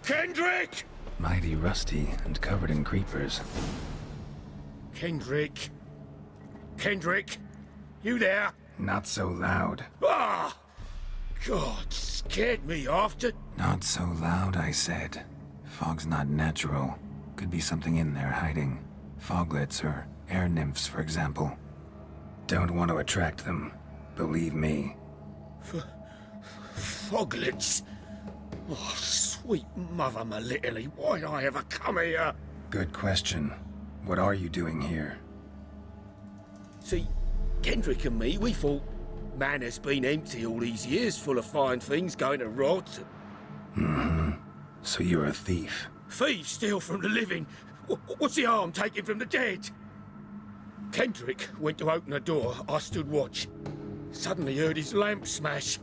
Kendrick! Mighty rusty and covered in creepers. Kendrick? Kendrick? You there? Not so loud. Ah! God, scared me after. Not so loud, I said. Fog's not natural. Could be something in there hiding. Foglets or air nymphs, for example. Don't want to attract them. Believe me. Foglets? Oh, sweet mother Melitterly, why'd I ever come here? Good question. What are you doing here? See, Kendrick and me, we thought man has been empty all these years, full of fine things going to rot. Mm-hmm. So you're a thief? Thieves steal from the living. What's the harm taken from the dead? Kendrick went to open a door. I stood watch. Suddenly heard his lamp smash.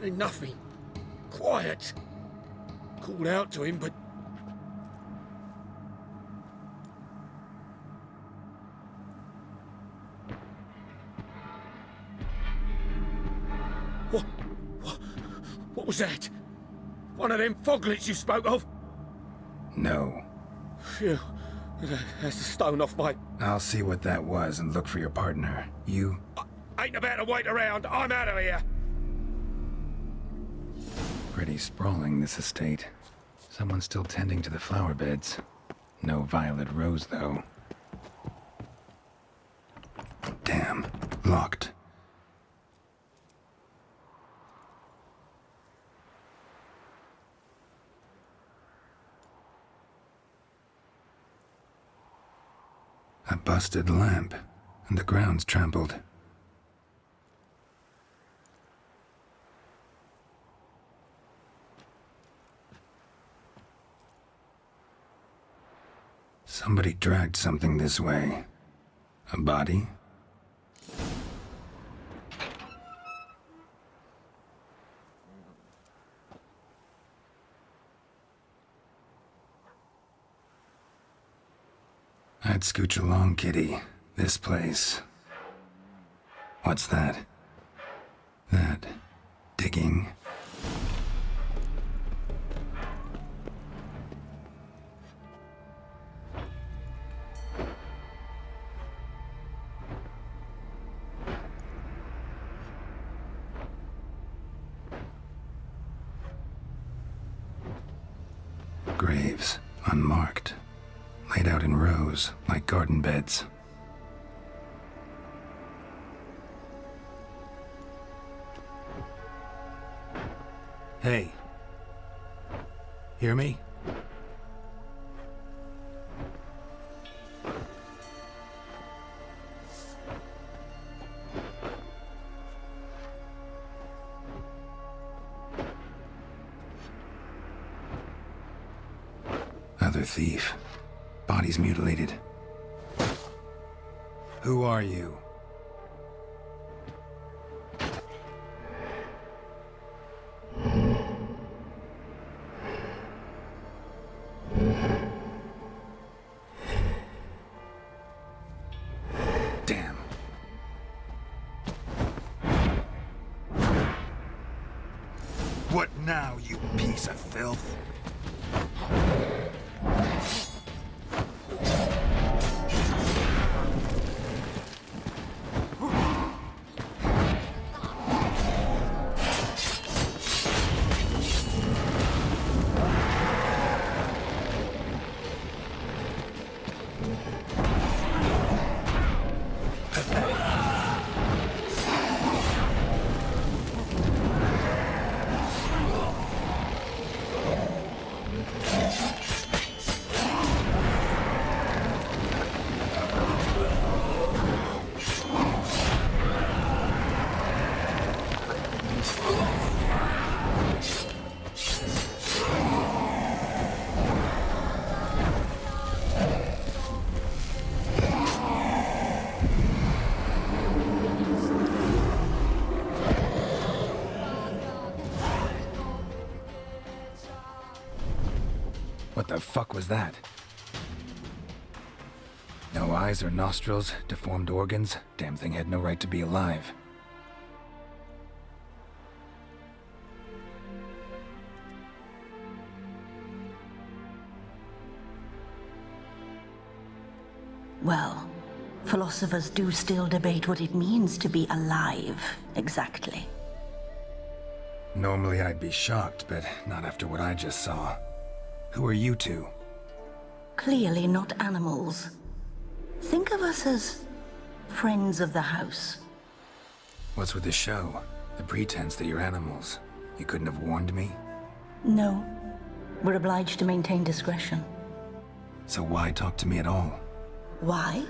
Then nothing. Quiet. Called out to him, but... What was that? One of them foglets you spoke of? No. Phew. That's a stone off my... I'll see what that was and look for your partner. You... I ain't about to wait around. I'm out of here. Pretty sprawling, this estate. Someone's still tending to the flower beds. No violet rose, though. Damn. Locked. A busted lamp, and the ground's trampled. Somebody dragged something this way. A body? I'd scooch along, kitty. This place. What's that? That... digging? Graves, unmarked. Laid out in rows, like garden beds. Hey. Hear me? Other thief. Body's mutilated. Who are you? Damn. What now, you piece of filth? What the fuck was that? No eyes or nostrils, deformed organs. Damn thing had no right to be alive. Well, philosophers do still debate what it means to be alive, exactly. Normally I'd be shocked, but not after what I just saw. Who are you two? Clearly not animals. Think of us as friends of the house. What's with the show? The pretense that you're animals. You couldn't have warned me? No. We're obliged to maintain discretion. So why talk to me at all? Why?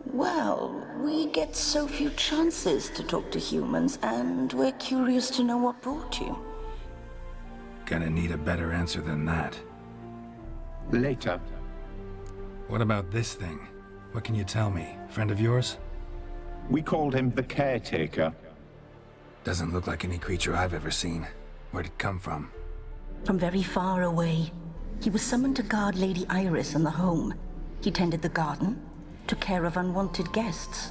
Well, we get so few chances to talk to humans, and we're curious to know what brought you. Gonna need a better answer than that. Later. What about this thing? What can you tell me? Friend of yours? We called him the Caretaker. Doesn't look like any creature I've ever seen. Where'd it come from? From very far away. He was summoned to guard Lady Iris and the home. He tended the garden, took care of unwanted guests.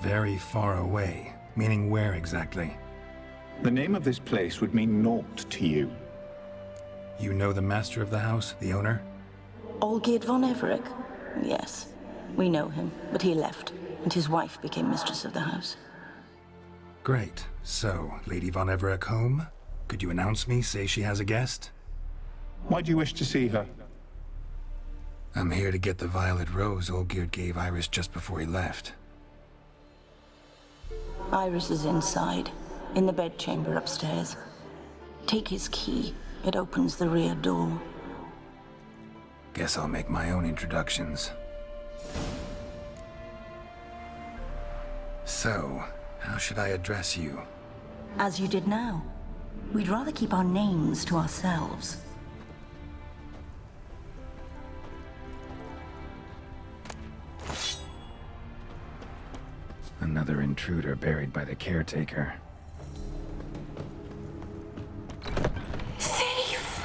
Very far away. Meaning where exactly? The name of this place would mean naught to you. You know the master of the house, the owner? Olgierd von Everec? Yes. We know him, but he left, and his wife became mistress of the house. Great. So, Lady von Everec home? Could you announce me, say she has a guest? Why do you wish to see her? I'm here to get the violet rose Olgierd gave Iris just before he left. Iris is inside, in the bedchamber upstairs. Take his key. It opens the rear door. Guess I'll make my own introductions. So, how should I address you? As you did now. We'd rather keep our names to ourselves. Another intruder buried by the caretaker. Thief!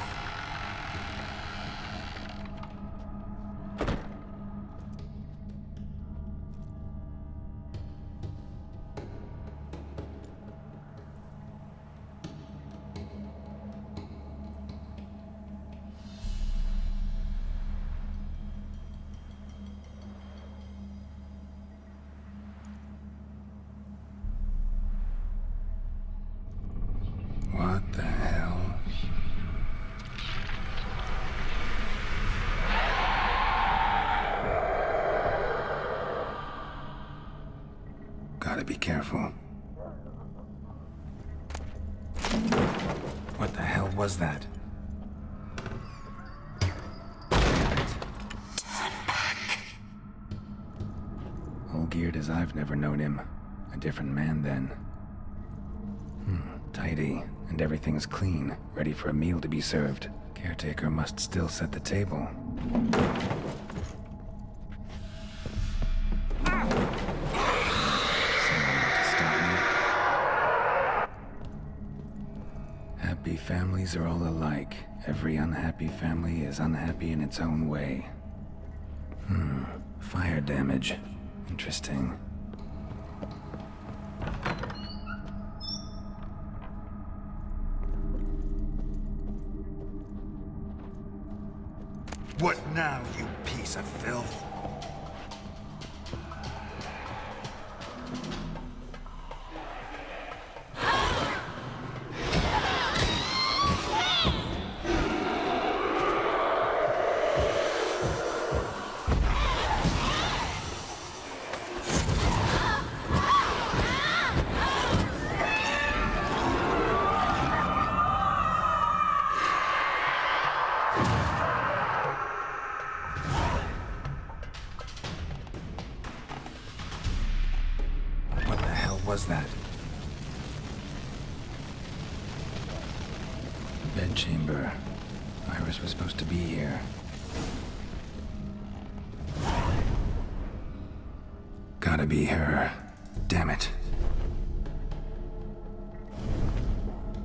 What the hell? Gotta be careful. What the hell was that? Turn back. Olgierd as I've never known him. A different man then. Tidy, and everything's clean, ready for a meal to be served. Caretaker must still set the table. Someone out to stop me. Happy families are all alike. Every unhappy family is unhappy in its own way. Fire damage. Interesting. What now, you piece of filth? Was that? Bedchamber. Iris was supposed to be here. Gotta be her. Damn it.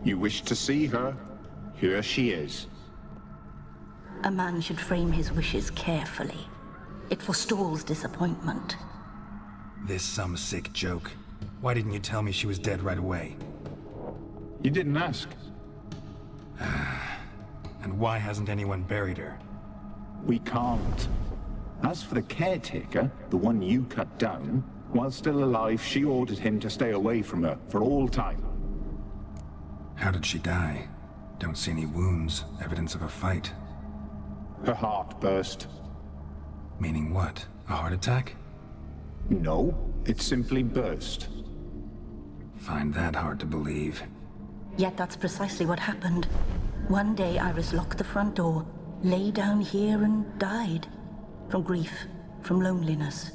You wish to see her? Here she is. A man should frame his wishes carefully. It forestalls disappointment. This some sick joke. Why didn't you tell me she was dead right away? You didn't ask. And why hasn't anyone buried her? We can't. As for the caretaker, the one you cut down, while still alive, she ordered him to stay away from her for all time. How did she die? Don't see any wounds, evidence of a fight. Her heart burst. Meaning what? A heart attack? No, it simply burst. Find that hard to believe. Yet that's precisely what happened. One day Iris locked the front door, lay down here and died. From grief, from loneliness.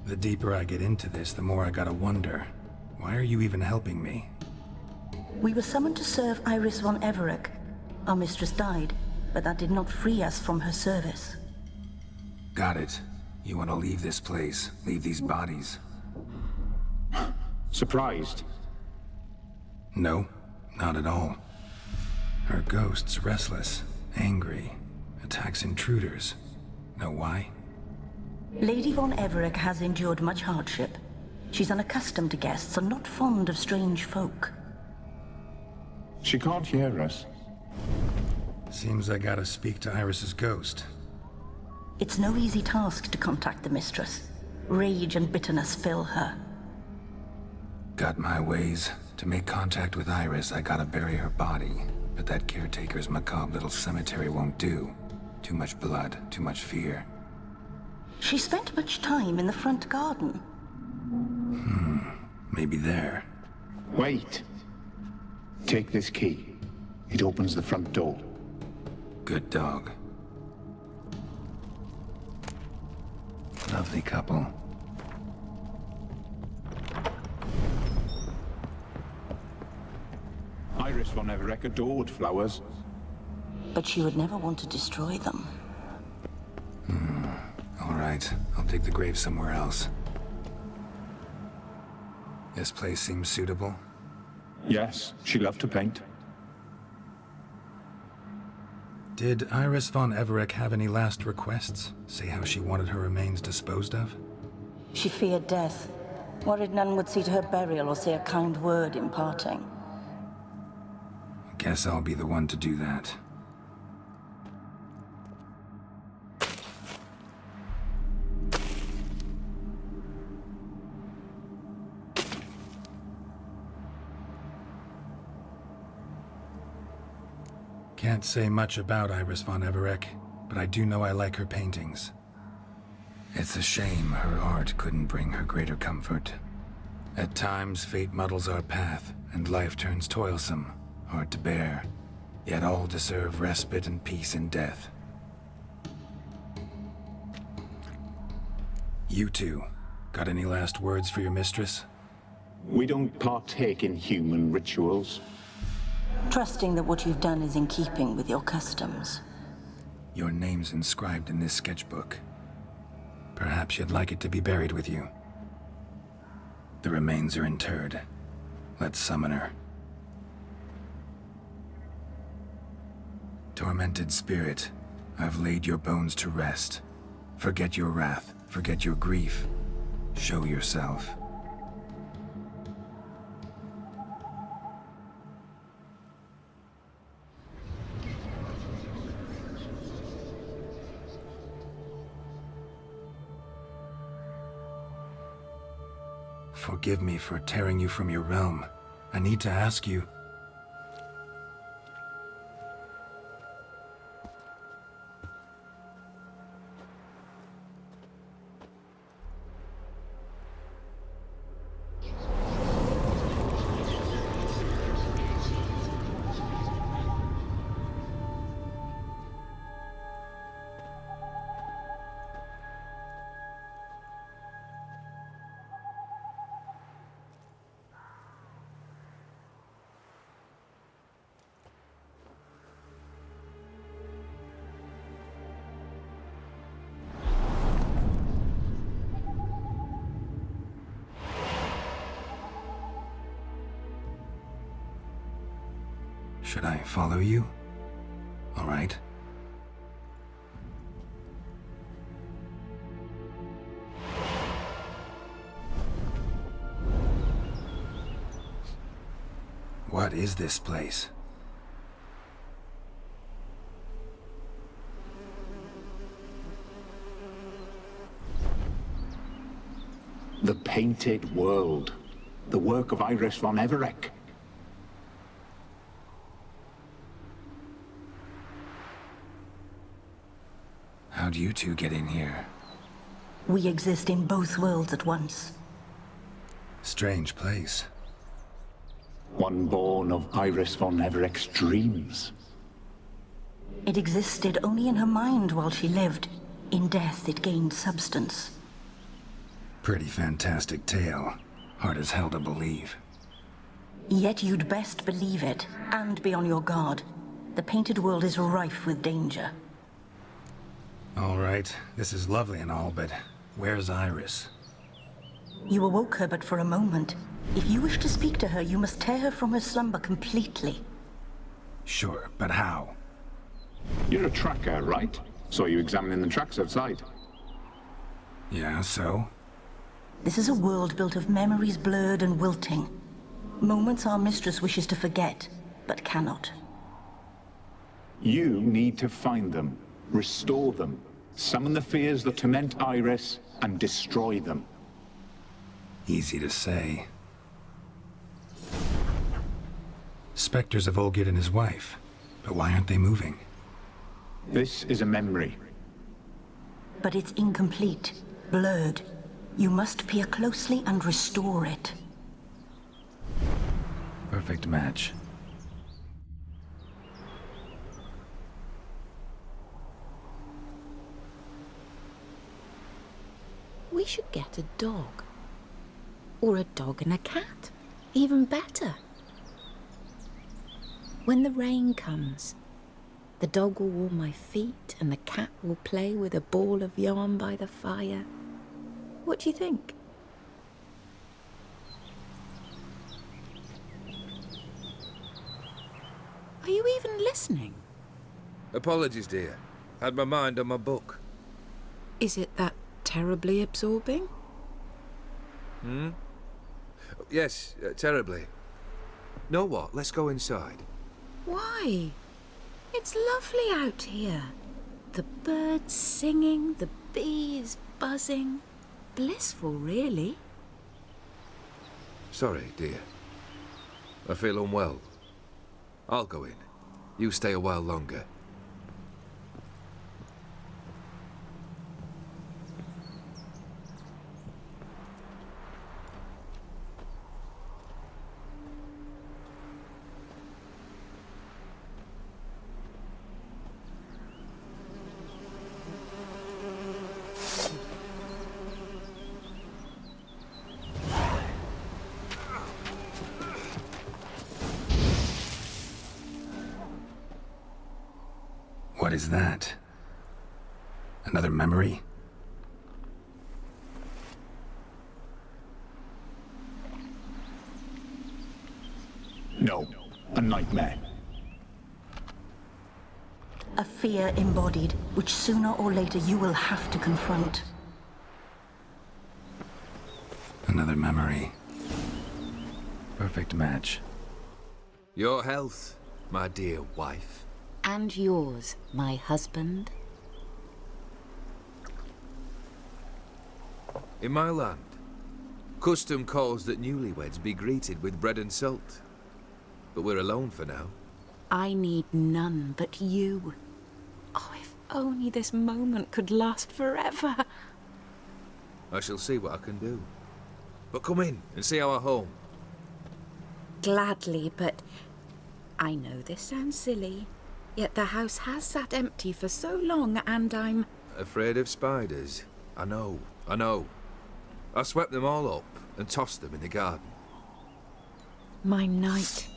The deeper I get into this, the more I gotta wonder. Why are you even helping me? We were summoned to serve Iris von Everec. Our mistress died, but that did not free us from her service. Got it. You want to leave this place, leave these bodies. Surprised? No, not at all. Her ghost's restless, angry, attacks intruders. Know why? Lady von Everec has endured much hardship. She's unaccustomed to guests and not fond of strange folk. She can't hear us. Seems I gotta speak to Iris's ghost. It's no easy task to contact the mistress. Rage and bitterness fill her. Got my ways. To make contact with Iris, I gotta bury her body. But that caretaker's macabre little cemetery won't do. Too much blood, too much fear. She spent much time in the front garden. Maybe there. Wait. Take this key. It opens the front door. Good dog. Lovely couple. Iris von Everec adored flowers. But she would never want to destroy them. All right, I'll dig the grave somewhere else. This place seems suitable. Yes, she loved to paint. Did Iris von Everec have any last requests? Say how she wanted her remains disposed of? She feared death. Worried none would see to her burial or say a kind word in parting. Guess I'll be the one to do that. Can't say much about Iris von Everec, but I do know I like her paintings. It's a shame her art couldn't bring her greater comfort. At times, fate muddles our path, and life turns toilsome, hard to bear. Yet all deserve respite and peace in death. You two, got any last words for your mistress? We don't partake in human rituals. Trusting that what you've done is in keeping with your customs. Your name's inscribed in this sketchbook. Perhaps you'd like it to be buried with you. The remains are interred. Let's summon her. Tormented spirit, I've laid your bones to rest. Forget your wrath, forget your grief. Show yourself. Forgive me for tearing you from your realm. I need to ask you. Should I follow you? All right. What is this place? painted world. The work of Iris von Everec. How'd you two get in here? We exist in both worlds at once. Strange place. One born of Iris von Everec's dreams. It existed only in her mind while she lived. In death, it gained substance. Pretty fantastic tale. Hard as hell to believe. Yet you'd best believe it, and be on your guard. The painted world is rife with danger. All right, this is lovely and all, but where's Iris? You awoke her but for a moment. If you wish to speak to her, you must tear her from her slumber completely. Sure, but how? You're a tracker, right? Saw you examining the tracks outside. Yeah, so? This is a world built of memories blurred and wilting. Moments our mistress wishes to forget, but cannot. You need to find them, restore them, summon the fears that torment Iris, and destroy them. Easy to say. Spectres of Olgid and his wife. But why aren't they moving? This is a memory. But it's incomplete, blurred. You must peer closely and restore it. Perfect match. We should get a dog. Or a dog and a cat. Even better. When the rain comes, the dog will warm my feet and the cat will play with a ball of yarn by the fire. What do you think? Are you even listening? Apologies, dear. Had my mind on my book. Is it that terribly absorbing? Yes, terribly. Know what? Let's go inside. Why? It's lovely out here. The birds singing, the bees buzzing. Blissful, really. Sorry, dear. I feel unwell. I'll go in. You stay a while longer. What is that? Another memory? No, a nightmare. A fear embodied, which sooner or later you will have to confront. Another memory. Perfect match. Your health, my dear wife. And yours, my husband. In my land, custom calls that newlyweds be greeted with bread and salt. But we're alone for now. I need none but you. Oh, if only this moment could last forever. I shall see what I can do. But come in and see our home. Gladly, but I know this sounds silly, yet the house has sat empty for so long and I'm... Afraid of spiders? I know. I swept them all up and tossed them in the garden. My knight,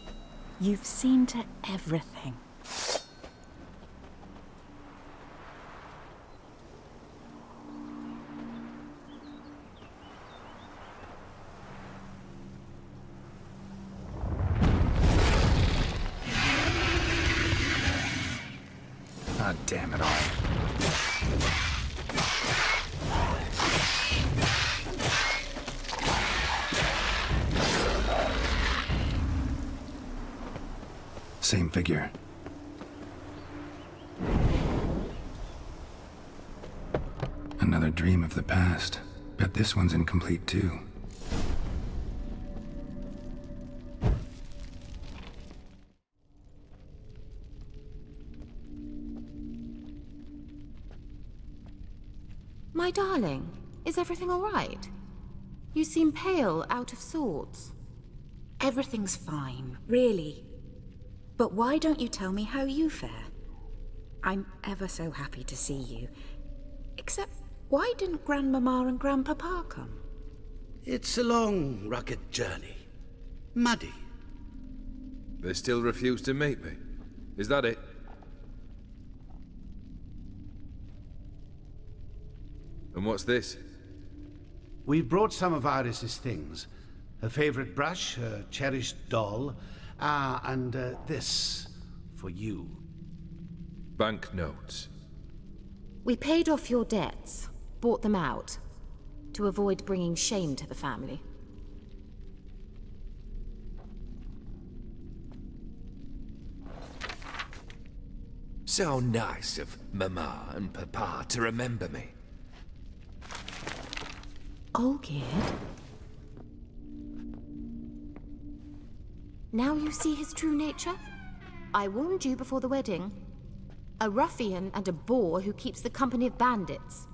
you've seen to everything. God damn it all. Same figure. Another dream of the past. Bet this one's incomplete too. My darling, is everything all right? You seem pale, out of sorts. Everything's fine, really. But why don't you tell me how you fare? I'm ever so happy to see you. Except, why didn't Grandmama and Grandpapa come? It's a long, rugged journey. Muddy. They still refuse to meet me. Is that it? And what's this? We've brought some of Iris's things. Her favorite brush, her cherished doll, and this for you. Banknotes. We paid off your debts, bought them out, to avoid bringing shame to the family. So nice of Mama and Papa to remember me. Olgierd? Now you see his true nature? I warned you before the wedding. A ruffian and a boor who keeps the company of bandits.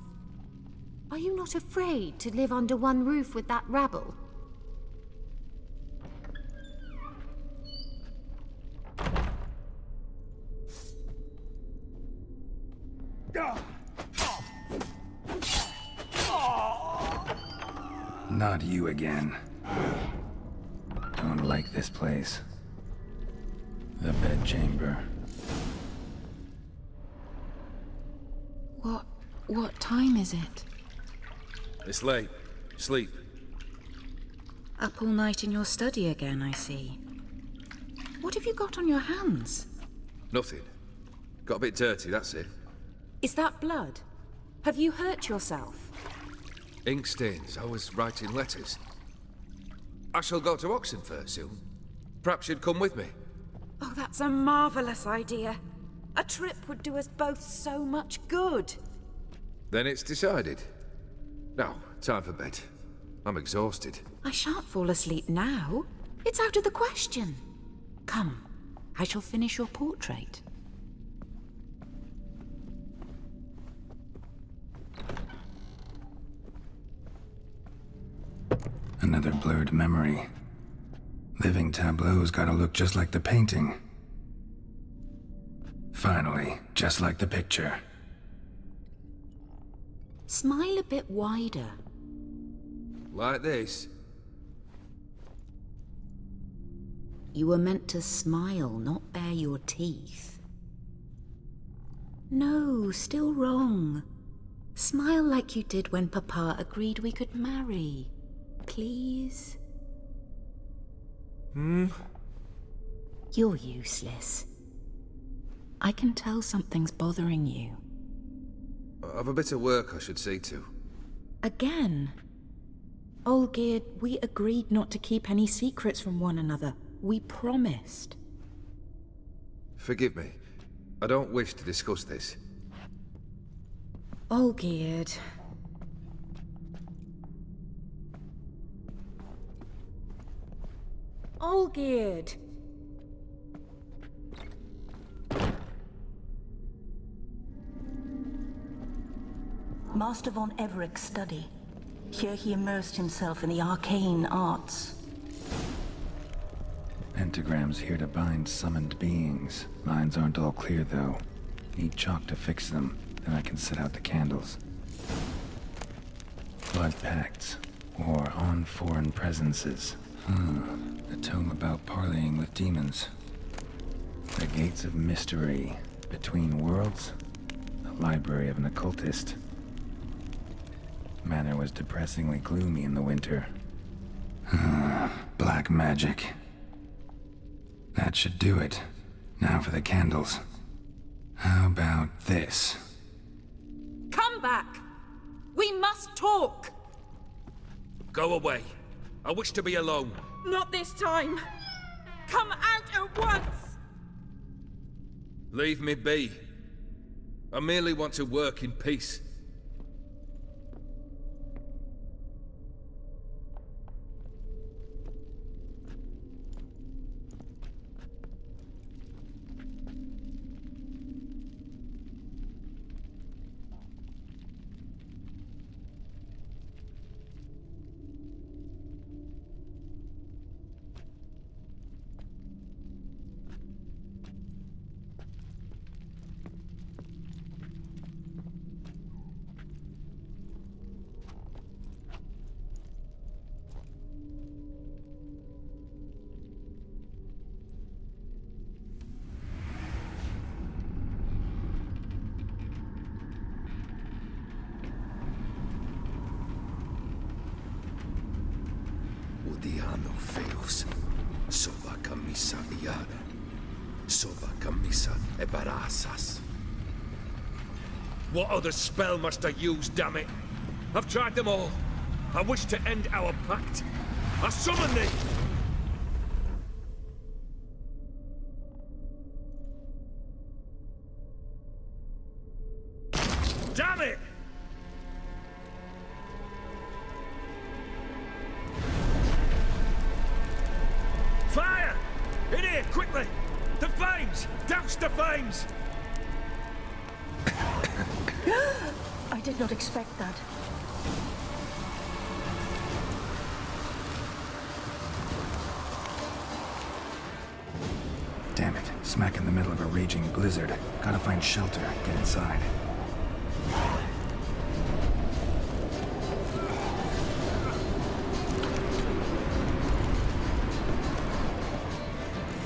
Are you not afraid to live under one roof with that rabble? Not you again. Don't like this place. The bedchamber. What time is it? It's late. Sleep. Up all night in your study again, I see. What have you got on your hands? Nothing. Got a bit dirty, that's it. Is that blood? Have you hurt yourself? Ink stains. I was writing letters. I shall go to Oxenfurt soon. Perhaps you'd come with me. Oh, that's a marvelous idea. A trip would do us both so much good. Then it's decided. Now, time for bed. I'm exhausted. I shan't fall asleep now. It's out of the question. Come, I shall finish your portrait. Another blurred memory. Living tableau's gotta look just like the painting. Finally, just like the picture. Smile a bit wider. Like this? You were meant to smile, not bare your teeth. No, still wrong. Smile like you did when Papa agreed we could marry. Please? You're useless. I can tell something's bothering you. I've a bit of work I should see to. Again? Olgierd, we agreed not to keep any secrets from one another. We promised. Forgive me. I don't wish to discuss this. Olgierd. Olgierd! Master von Everett's study. Here he immersed himself in the arcane arts. Pentagrams here to bind summoned beings. Lines aren't all clear, though. Need chalk to fix them, then I can set out the candles. Blood pacts, or on foreign presences. A tome about parleying with demons. The Gates of Mystery. Between Worlds? The library of an occultist. Manor was depressingly gloomy in the winter. Black magic. That should do it. Now for the candles. How about this? Come back! We must talk! Go away. I wish to be alone. Not this time! Come out at once! Leave me be. I merely want to work in peace. camisa iara. Soba camisa e barasas. What other spell must I use, damn it? I've tried them all. I wish to end our pact. I summon thee! Damn it! Fire! In here, quickly! The flames! Douse the flames! I did not expect that. Damn it. Smack in the middle of a raging blizzard. Gotta find shelter. Get inside.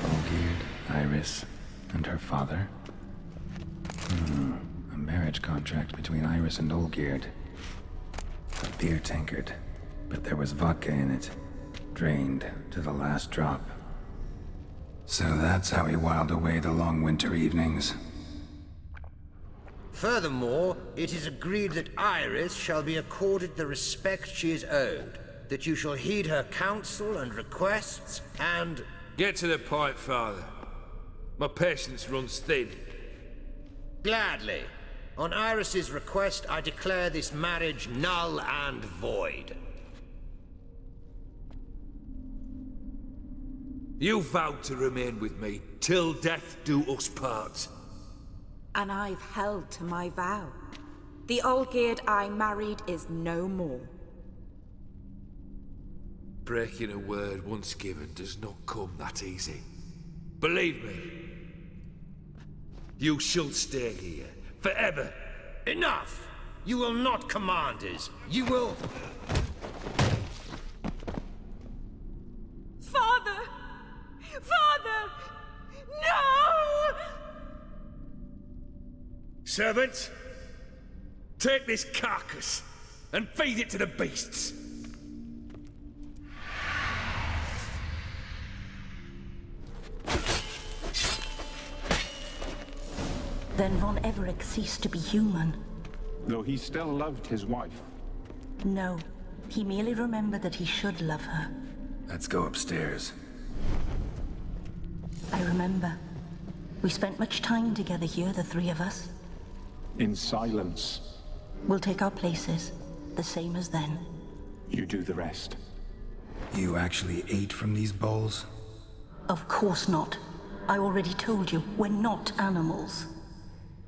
Olgierd, Iris, and her father. A marriage contract between Iris and Olgierd. A beer tankard, but there was vodka in it. Drained to the last drop. So that's how he whiled away the long winter evenings. Furthermore, it is agreed that Iris shall be accorded the respect she is owed, that you shall heed her counsel and requests, and... Get to the point, Father. My patience runs thin. Gladly. On Iris's request, I declare this marriage null and void. You vowed to remain with me till death do us part. And I've held to my vow. The Olgierd I married is no more. Breaking a word once given does not come that easy. Believe me. You shall stay here, forever. Enough! You will not command us. You will... Father! Father! No! Servants, take this carcass and feed it to the beasts. Then Von Everec ceased to be human. Though he still loved his wife. No, he merely remembered that he should love her. Let's go upstairs. I remember. We spent much time together here, the three of us. In silence. We'll take our places, the same as then. You do the rest. You actually ate from these bowls? Of course not. I already told you, we're not animals.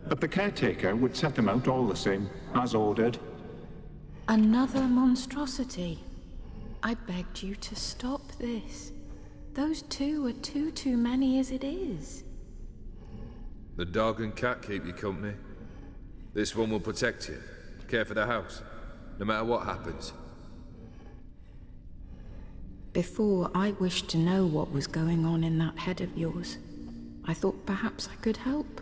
But the caretaker would set them out all the same, as ordered. Another monstrosity. I begged you to stop this. Those two are too many as it is. The dog and cat keep you company. This one will protect you, care for the house, no matter what happens. Before, I wished to know what was going on in that head of yours. I thought perhaps I could help.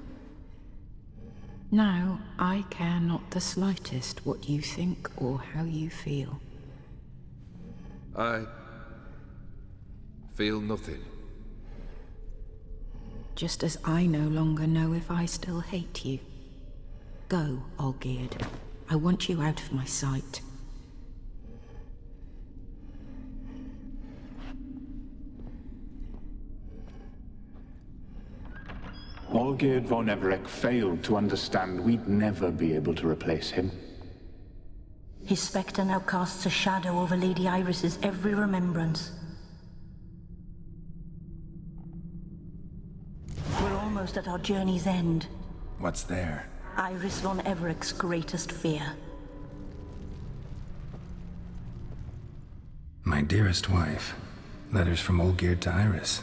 Now, I care not the slightest what you think or how you feel. I feel nothing. Just as I no longer know if I still hate you. Go, Olgierd. I want you out of my sight. Olgierd von Everec failed to understand we'd never be able to replace him. His spectre now casts a shadow over Lady Iris's every remembrance. We're almost at our journey's end. What's there? Iris von Everec's greatest fear. My dearest wife. Letters from Olgierd to Iris.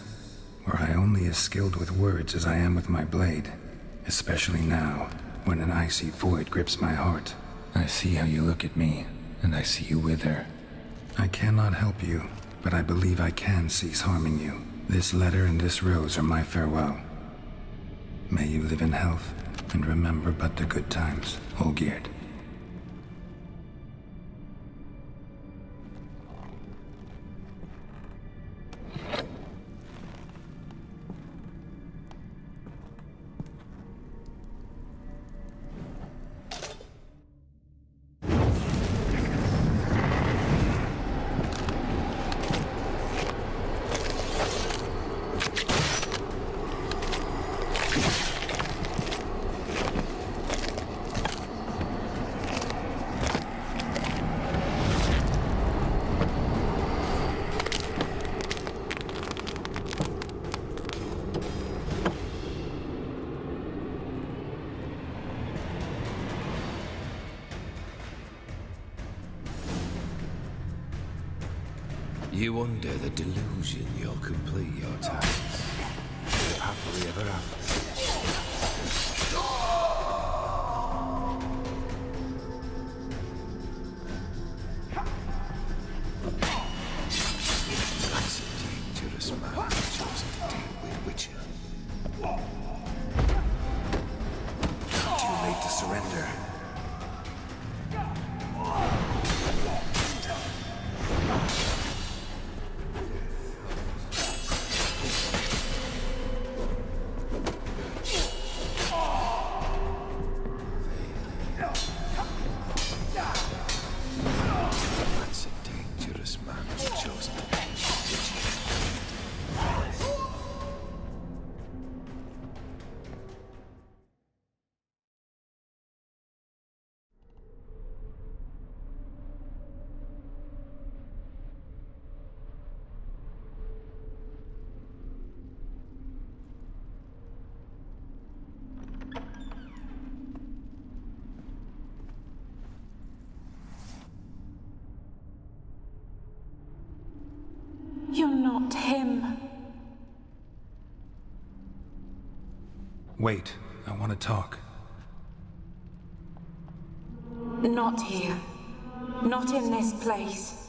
Were I only as skilled with words as I am with my blade. Especially now, when an icy void grips my heart. I see how you look at me, and I see you wither. I cannot help you, but I believe I can cease harming you. This letter and this rose are my farewell. May you live in health, and remember but the good times, Olgierd. You under the delusion you'll complete your tasks. Live happily ever after. That's a dangerous man chosen to deal with Witcher. Too late to surrender. That's a dangerous man chosen to deal with Witcher. You're not him. Wait, I want to talk. Not here. Not in this place.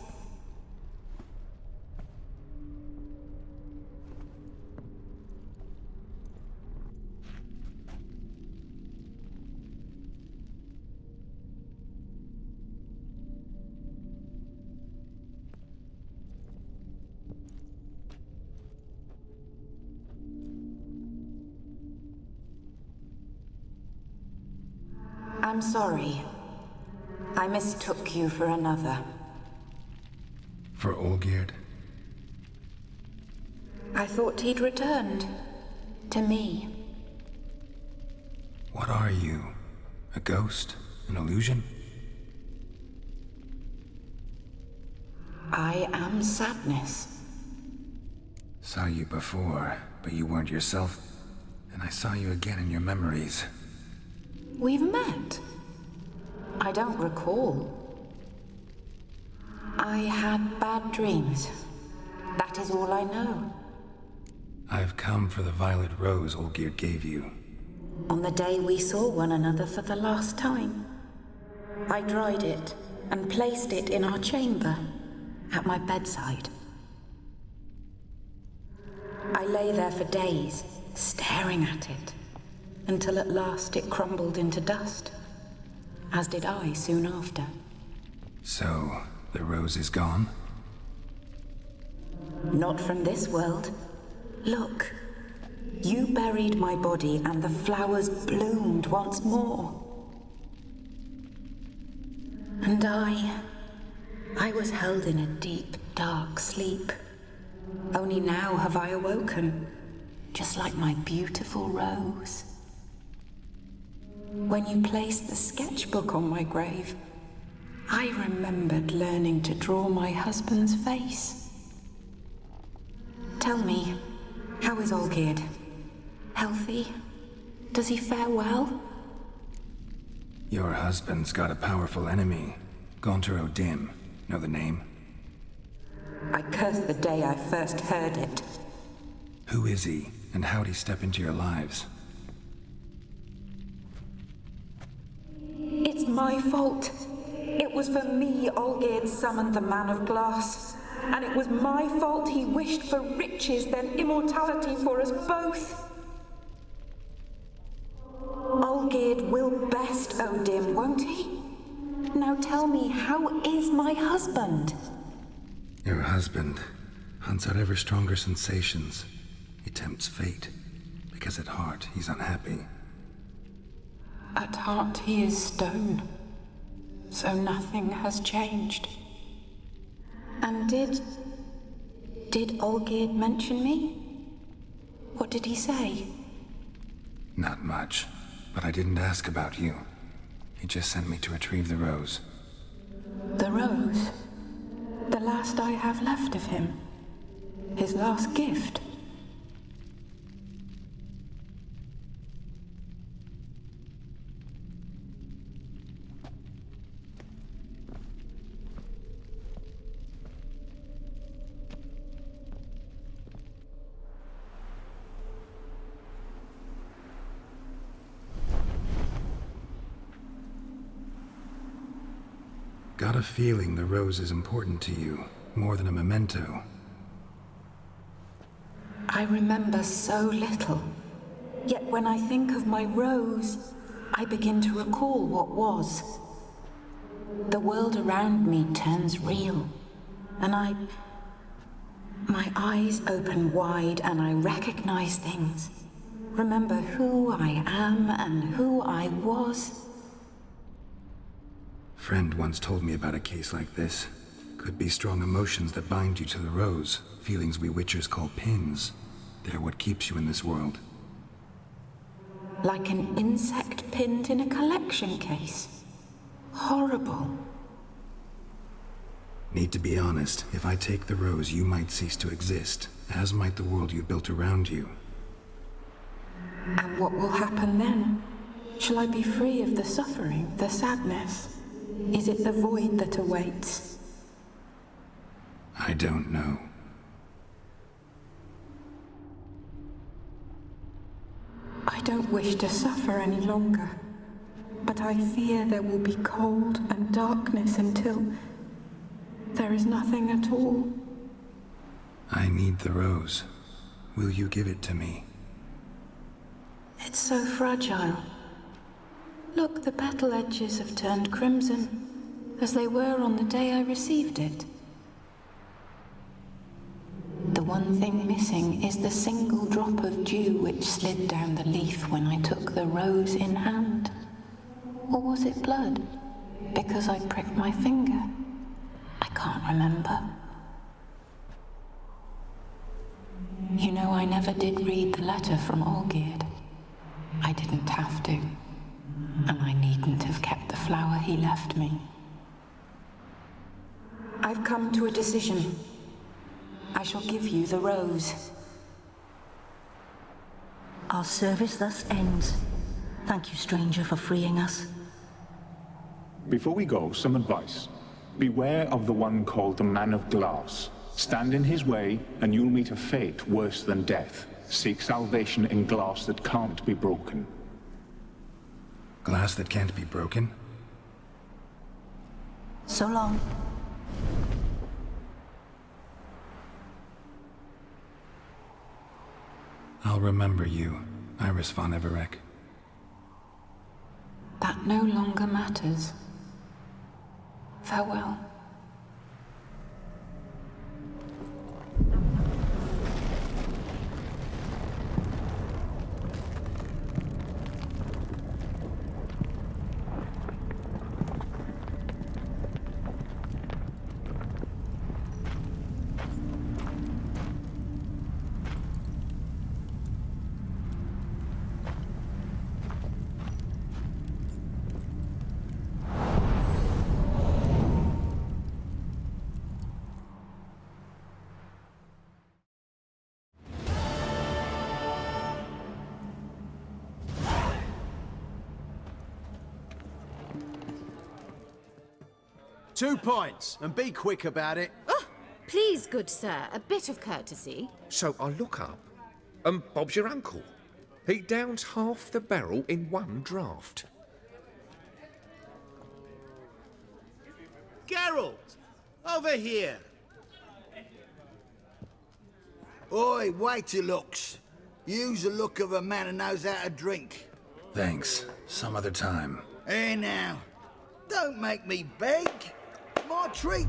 I'm sorry. I mistook you for another. For Olgierd? I thought he'd returned. To me. What are you? A ghost? An illusion? I am sadness. Saw you before, but you weren't yourself. And I saw you again in your memories. We've met. I don't recall. I had bad dreams. That is all I know. I've come for the violet rose Olgierd gave you. On the day we saw one another for the last time, I dried it and placed it in our chamber, at my bedside. I lay there for days, staring at it, until at last it crumbled into dust, as did I soon after. So, the rose is gone? Not from this world. Look, you buried my body and the flowers bloomed once more. And I was held in a deep, dark sleep. Only now have I awoken, just like my beautiful rose. When you placed the sketchbook on my grave, I remembered learning to draw my husband's face. Tell me, how is Olgierd? Healthy? Does he fare well? Your husband's got a powerful enemy. Gaunter O'Dim. Know the name? I curse the day I first heard it. Who is he, and how'd he step into your lives? It's my fault. It was for me Olgierd summoned the Man of Glass. And it was my fault he wished for riches then immortality for us both. Olgierd will best O'Dim, won't he? Now tell me, how is my husband? Your husband hunts out ever stronger sensations. He tempts fate, because at heart he's unhappy. At heart he is stone, so nothing has changed. And did Olgierd mention me? What did he say? Not much, but I didn't ask about you. He just sent me to retrieve the rose. The rose? The last I have left of him? His last gift? got a feeling the rose is important to you, more than a memento. I remember so little. Yet when I think of my rose, I begin to recall what was. The world around me turns real, and my eyes open wide and I recognize things. Remember who I am and who I was. Friend once told me about a case like this. Could be strong emotions that bind you to the rose, feelings we witchers call pins. They're what keeps you in this world. Like an insect pinned in a collection case. Horrible. Need to be honest, if I take the rose, you might cease to exist, as might the world you built around you. And what will happen then? Shall I be free of the suffering, the sadness? Is it the void that awaits? I don't know. I don't wish to suffer any longer, but I fear there will be cold and darkness until there is nothing at all. I need the rose. Will you give it to me? It's so fragile. Look, the petal edges have turned crimson, as they were on the day I received it. The one thing missing is the single drop of dew which slid down the leaf when I took the rose in hand. Or was it blood? Because I pricked my finger? I can't remember. You know, I never did read the letter from Olgierd. I didn't have to. And I needn't have kept the flower he left me. I've come to a decision. I shall give you the rose. Our service thus ends. Thank you, stranger, for freeing us. Before we go, some advice. Beware of the one called the Man of Glass. Stand in his way, and you'll meet a fate worse than death. Seek salvation in glass that can't be broken. Glass that can't be broken? So long. I'll remember you, Iris von Everec. That no longer matters. Farewell. Two points, and be quick about it. Oh, please, good sir, a bit of courtesy. So I look up, and Bob's your uncle. He downs half the barrel in one draught. Geralt! Over here! Oi, wait your looks. Use the look of a man who knows how to drink. Thanks. Some other time. Here now. Don't make me beg. My treat.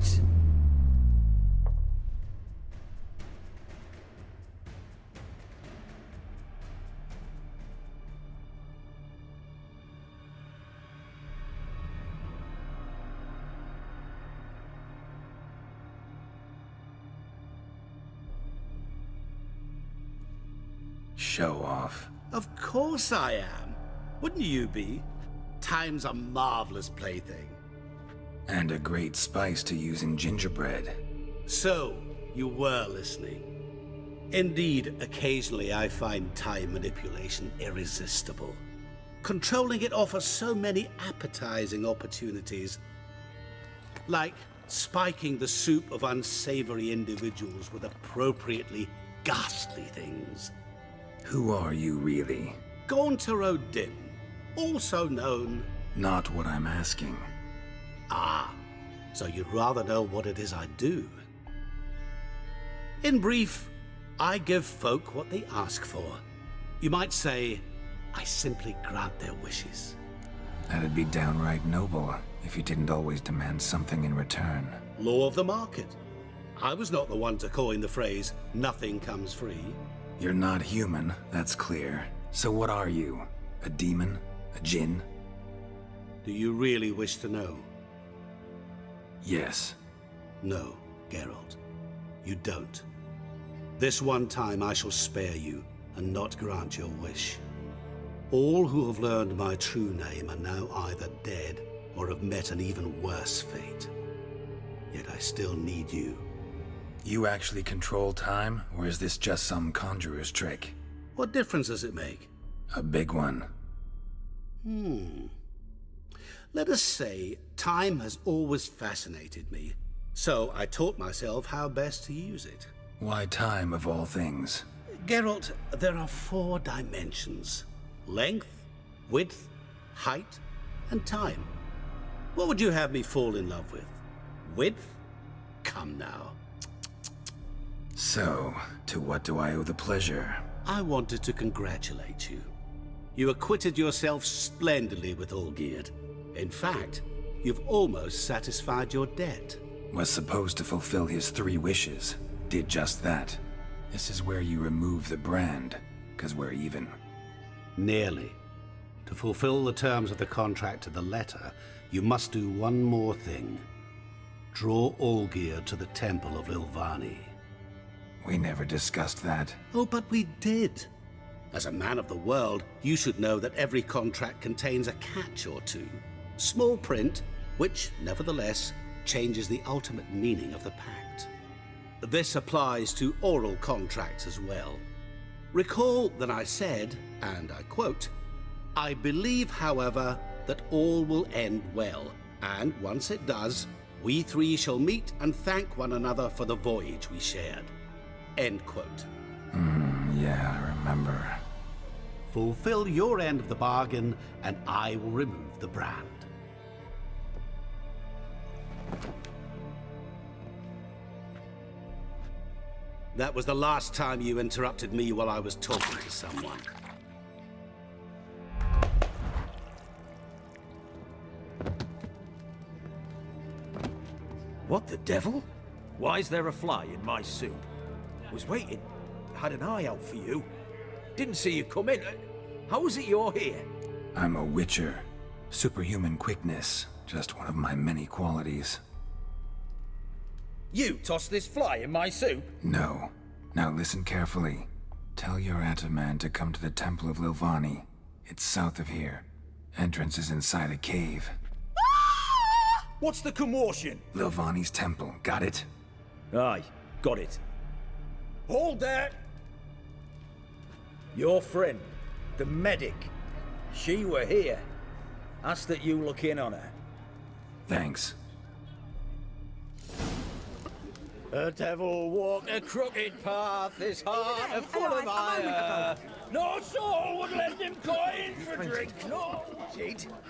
Show off. Of course I am. Wouldn't you be? Time's a marvelous plaything. And a great spice to use in gingerbread. So, you were listening. Indeed, occasionally I find time manipulation irresistible. Controlling it offers so many appetizing opportunities. Like spiking the soup of unsavory individuals with appropriately ghastly things. Who are you, really? Gaunter O'Dim, also known... Not what I'm asking. Ah, so you'd rather know what it is I do. In brief, I give folk what they ask for. You might say, I simply grant their wishes. That'd be downright noble if you didn't always demand something in return. Law of the market. I was not the one to coin the phrase, nothing comes free. You're not human, that's clear. So what are you? A demon? A djinn? Do you really wish to know? Yes. No, Geralt. You don't. This one time I shall spare you and not grant your wish. All who have learned my true name are now either dead or have met an even worse fate. Yet I still need you. You actually control time, or is this just some conjurer's trick? What difference does it make? A big one. Let us say, time has always fascinated me, so I taught myself how best to use it. Why time, of all things? Geralt, there are 4 dimensions. Length, width, height, and time. What would you have me fall in love with? Width? Come now. So, to what do I owe the pleasure? I wanted to congratulate you. You acquitted yourself splendidly with Olgierd. In fact, you've almost satisfied your debt. Was supposed to fulfill his 3 wishes. Did just that. This is where you remove the brand, 'cause we're even. Nearly. To fulfill the terms of the contract to the letter, you must do one more thing. Draw Olgierd to the Temple of Lilvani. We never discussed that. Oh, but we did. As a man of the world, you should know that every contract contains a catch or two. Small print, which, nevertheless, changes the ultimate meaning of the pact. This applies to oral contracts as well. Recall that I said, and I quote, "I believe, however, that all will end well, and once it does, we 3 shall meet and thank one another for the voyage we shared." End quote. Yeah, I remember. Fulfill your end of the bargain, and I will remove the brand. That was the last time you interrupted me while I was talking to someone. What the devil? Why is there a fly in my soup? Was waiting. Had an eye out for you. Didn't see you come in. How is it you're here? I'm a witcher. Superhuman quickness. Just one of my many qualities. You tossed this fly in my soup? No. Now listen carefully. Tell your Ataman to come to the Temple of Lilvani. It's south of here. Entrance is inside a cave. What's the commotion? Lilvani's temple. Got it? Aye, got it. Hold there! Your friend, the medic, she were here. Ask that you look in on her. Thanks. The devil walked a crooked path, his heart a full of ire. No soul would lend him coin for drink, no.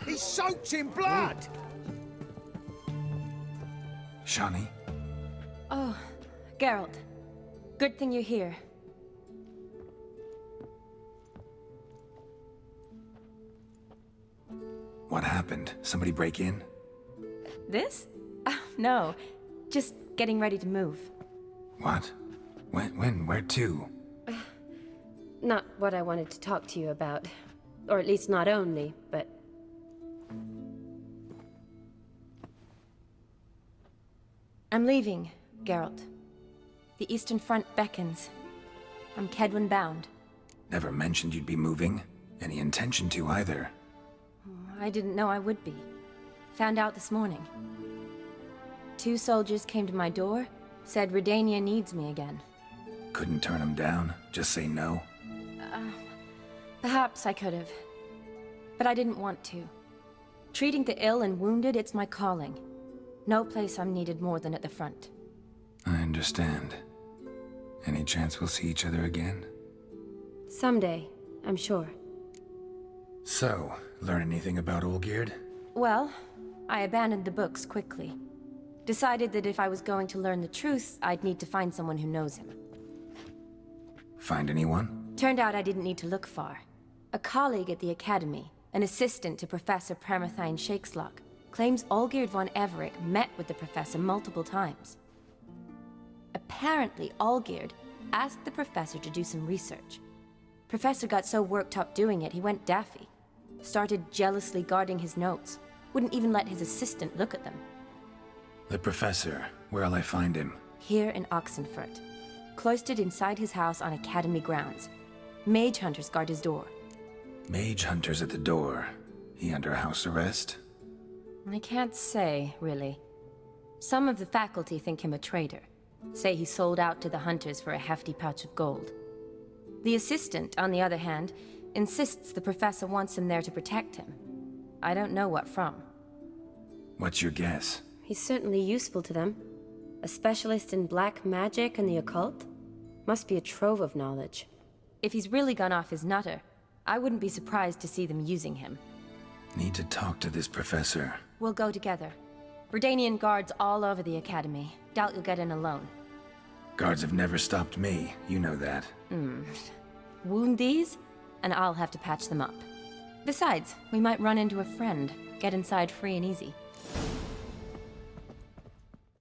He's soaked in blood! Shani? Oh, Geralt. Good thing you're here. What happened? Somebody break in? This? No. Just getting ready to move. What? When? Where to? Not what I wanted to talk to you about. Or at least not only, but... I'm leaving, Geralt. The Eastern Front beckons. I'm Kedwin bound. Never mentioned you'd be moving. Any intention to either. I didn't know I would be. Found out this morning. 2 soldiers came to my door, said Redania needs me again. Couldn't turn them down? Just say no? Perhaps I could have. But I didn't want to. Treating the ill and wounded, it's my calling. No place I'm needed more than at the front. I understand. Any chance we'll see each other again? Someday, I'm sure. So, learn anything about Olgierd? Well, I abandoned the books quickly. Decided that if I was going to learn the truth, I'd need to find someone who knows him. Find anyone? Turned out I didn't need to look far. A colleague at the Academy, an assistant to Professor Pramathine Shakeslog, claims Olgierd von Everett met with the professor multiple times. Apparently, Olgierd asked the professor to do some research. Professor got so worked up doing it, he went daffy. Started jealously guarding his notes. Wouldn't even let his assistant look at them. The professor. Where'll I find him? Here in Oxenfurt. Cloistered inside his house on Academy grounds. Mage hunters guard his door. Mage hunters at the door. He under house arrest? I can't say, really. Some of the faculty think him a traitor. Say he sold out to the hunters for a hefty pouch of gold. The assistant, on the other hand, insists the professor wants him there to protect him. I don't know what from. What's your guess? He's certainly useful to them. A specialist in black magic and the occult? Must be a trove of knowledge. If he's really gone off his nutter, I wouldn't be surprised to see them using him. Need to talk to this professor. We'll go together. Redanian guards all over the Academy. Doubt you'll get in alone. Guards have never stopped me, you know that. Wound these, and I'll have to patch them up. Besides, we might run into a friend. Get inside free and easy.